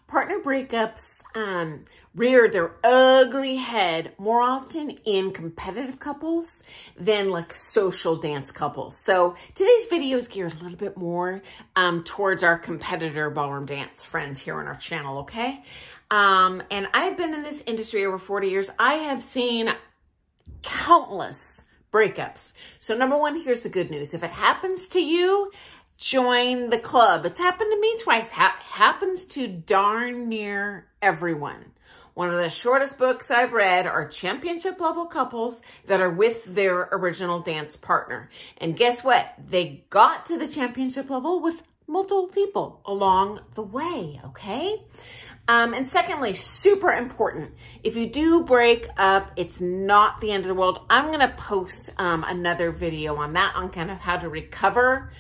Partner breakups rear their ugly head more often in competitive couples than like social dance couples. So today's video is geared a little bit more towards our competitor ballroom dance friends here on our channel, okay? And I've been in this industry over 40 years. I have seen countless breakups. So number one, here's the good news. If it happens to you, join the club. It's happened to me twice. Happens to darn near everyone. One of the shortest books I've read are championship level couples that are with their original dance partner. And guess what? They got to the championship level with multiple people along the way, okay? And secondly, super important, if you do break up, it's not the end of the world. I'm going to post another video on that, on kind of how to recover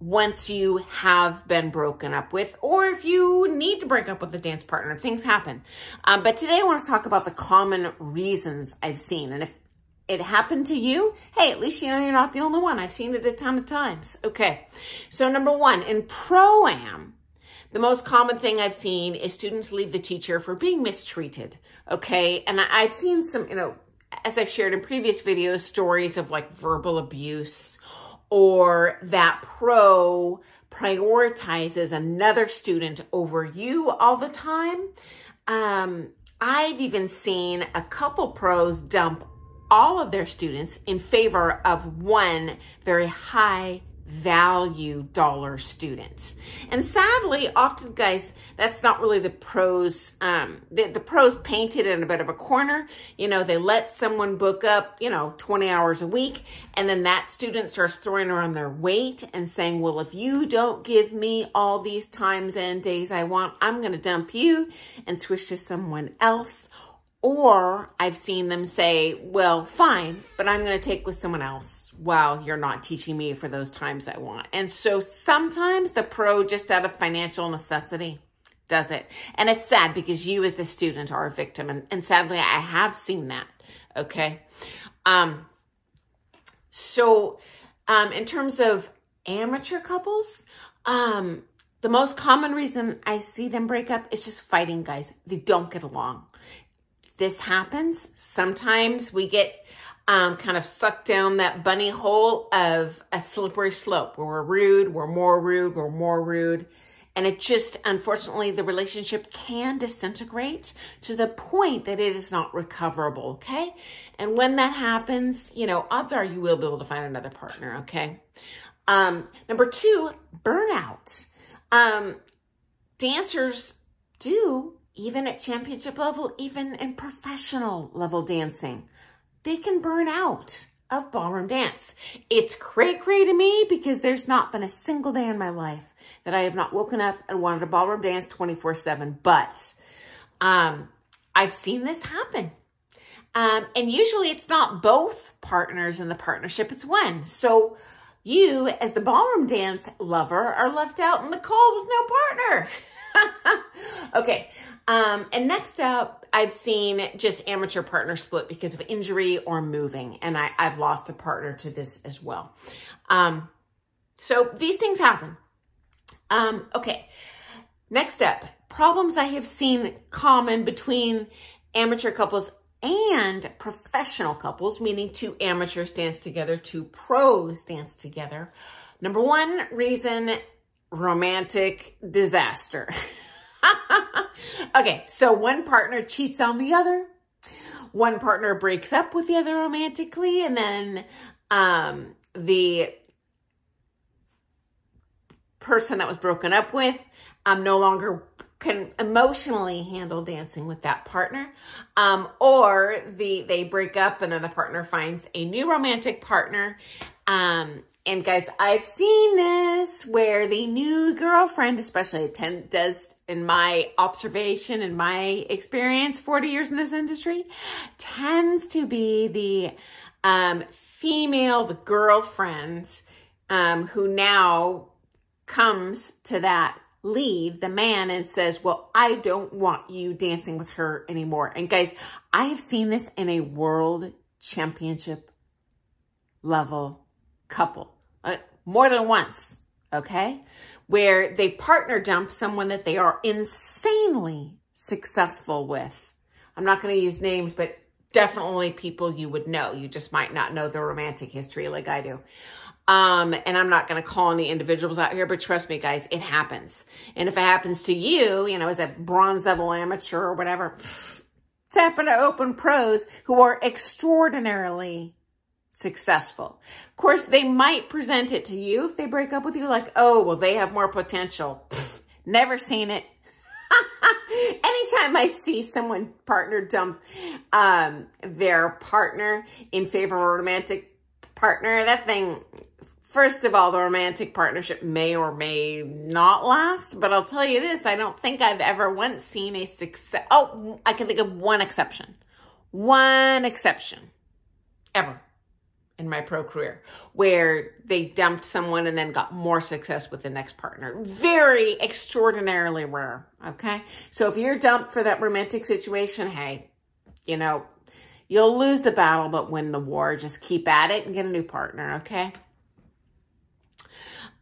once you have been broken up with, or if you need to break up with a dance partner. Things happen. But today I want to talk about the common reasons I've seen. And if it happened to you, hey, at least you know you're not the only one. I've seen it a ton of times. Okay. So number one, in Pro-Am, the most common thing I've seen is students leave the teacher for being mistreated. Okay. And I've seen some, as I've shared in previous videos, stories of like verbal abuse, or that pro prioritizes another student over you all the time. I've even seen a couple pros dump all of their students in favor of one very high value dollar student. And sadly, often, guys, that's not really the pros. The pros painted in a bit of a corner. They let someone book up, 20 hours a week, and then that student starts throwing around their weight and saying, well, if you don't give me all these times and days I want, I'm going to dump you and switch to someone else. Or I've seen them say, well, fine, but I'm going to take with someone else while you're not teaching me for those times I want. And so sometimes the pro, just out of financial necessity, does it. And it's sad because you as the student are a victim. And sadly, I have seen that. Okay. In terms of amateur couples, the most common reason I see them break up is just fighting, guys. They don't get along. This happens. Sometimes we get kind of sucked down that bunny hole of a slippery slope where we're rude, we're more rude, we're more rude. And it just, unfortunately, the relationship can disintegrate to the point that it is not recoverable, okay? And when that happens, odds are you will be able to find another partner, okay? Number two, burnout. Dancers do, even at championship level, even in professional level dancing, they can burn out of ballroom dance. It's cray-cray to me because there's not been a single day in my life that I have not woken up and wanted to ballroom dance 24/7. But I've seen this happen. And usually it's not both partners in the partnership, it's one. So you, as the ballroom dance lover, are left out in the cold with no partner. Okay. And next up, I've seen just amateur partner split because of injury or moving. And I've lost a partner to this as well. So these things happen. Okay. Next up, problems I have seen common between amateur couples and professional couples, meaning two amateurs dance together, two pros dance together. Number one reason, romantic disaster. Okay, so one partner cheats on the other. One partner breaks up with the other romantically, and then the person that was broken up with no longer can emotionally handle dancing with that partner. Or they break up and then the partner finds a new romantic partner. And guys, I've seen this where the new girlfriend, especially does, in my observation, in my experience, 40 years in this industry, tends to be the female, the girlfriend, who now comes to that lead, the man, and says, well, I don't want you dancing with her anymore. And guys, I have seen this in a world championship level couple more than once, okay? where they partner dump someone that they are insanely successful with. I'm not going to use names, but definitely people you would know. You just might not know their romantic history like I do. And I'm not going to call any individuals out here, but trust me, guys, it happens. And if it happens to you, you know, as a bronze level amateur or whatever, it's happened to open pros who are extraordinarily successful. Of course, they might present it to you if they break up with you like, oh, well, they have more potential. Never seen it. Anytime I see someone partner dump their partner in favor of a romantic partner, that thing, first of all, the romantic partnership may or may not last. But I'll tell you this, I don't think I've ever once seen a success. Oh, I can think of one exception. One exception ever in my pro career where they dumped someone and then got more success with the next partner. Very extraordinarily rare, okay? So if you're dumped for that romantic situation, hey, you know, you'll lose the battle but win the war. Just keep at it and get a new partner, okay?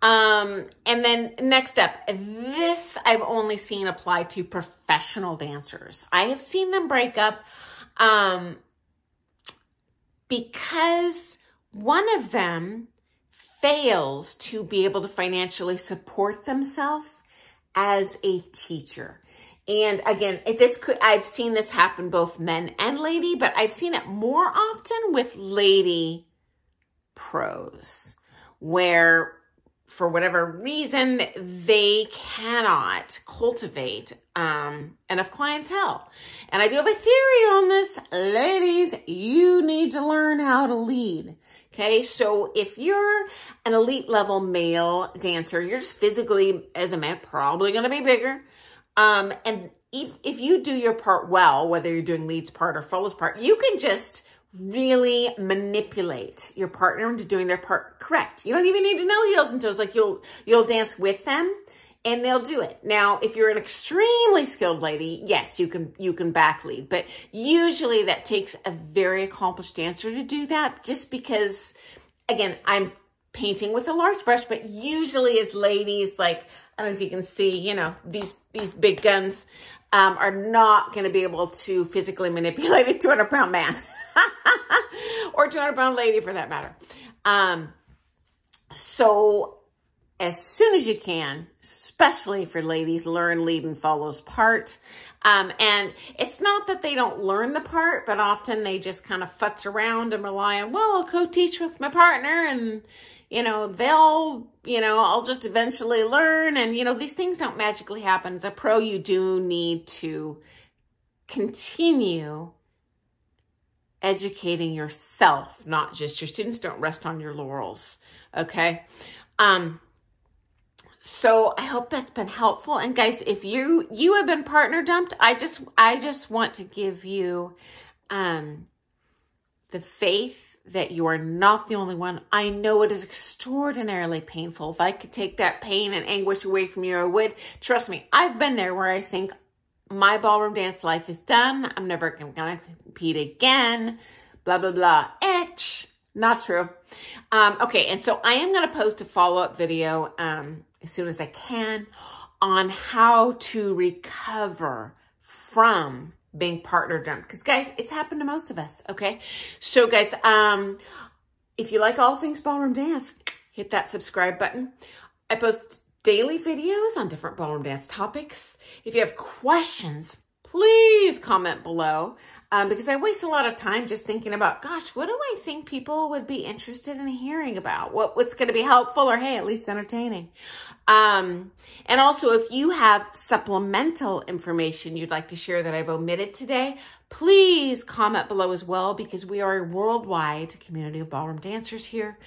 And then next up, this I've only seen apply to professional dancers. I have seen them break up because one of them fails to be able to financially support themselves as a teacher. And again, I've seen this happen both men and lady, but I've seen it more often with lady pros where for whatever reason, they cannot cultivate enough clientele. And I do have a theory on this. Ladies, you need to learn how to lead. Okay, so if you're an elite level male dancer, you're just physically, as a man, probably going to be bigger. And if you do your part well, whether you're doing lead's part or follows part, you can just really manipulate your partner into doing their part correct. You don't even need to know heels and toes. Like you'll dance with them and they'll do it. Now, if you're an extremely skilled lady, yes, you can back lead, but usually that takes a very accomplished dancer to do that, just because, again, I'm painting with a large brush, but usually as ladies, like, I don't know if you can see, you know, these big guns are not going to be able to physically manipulate a 200-pound man. Or 200-pound lady for that matter. So as soon as you can, especially for ladies, learn lead and follows part. And it's not that they don't learn the part, but often they just kind of futz around and rely on, well, I'll co-teach with my partner and, you know, I'll just eventually learn. And, you know, these things don't magically happen. As a pro, you do need to continue educating yourself, not just your students. Don't rest on your laurels, okay? So I hope that's been helpful. And guys, if you have been partner dumped, I just want to give you the faith that you are not the only one. I know it is extraordinarily painful. If I could take that pain and anguish away from you, I would. Trust me, I've been there where I think my ballroom dance life is done. I'm never going to compete again. Blah, blah, blah. Not true. Okay, and so I am going to post a follow-up video as soon as I can on how to recover from being partner dumped. Because, guys, it's happened to most of us, okay? So, guys, if you like all things ballroom dance, hit that subscribe button. I post daily videos on different ballroom dance topics. If you have questions, please comment below because I waste a lot of time just thinking about, gosh, what do I think people would be interested in hearing about? What's going to be helpful or, hey, at least entertaining? And also, if you have supplemental information you'd like to share that I've omitted today, please comment below as well, because we are a worldwide community of ballroom dancers here.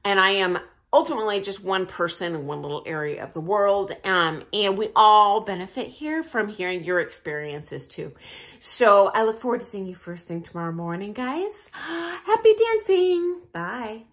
And I am ultimately just one person in one little area of the world. And we all benefit here from hearing your experiences too. So I look forward to seeing you first thing tomorrow morning, guys. Happy dancing. Bye.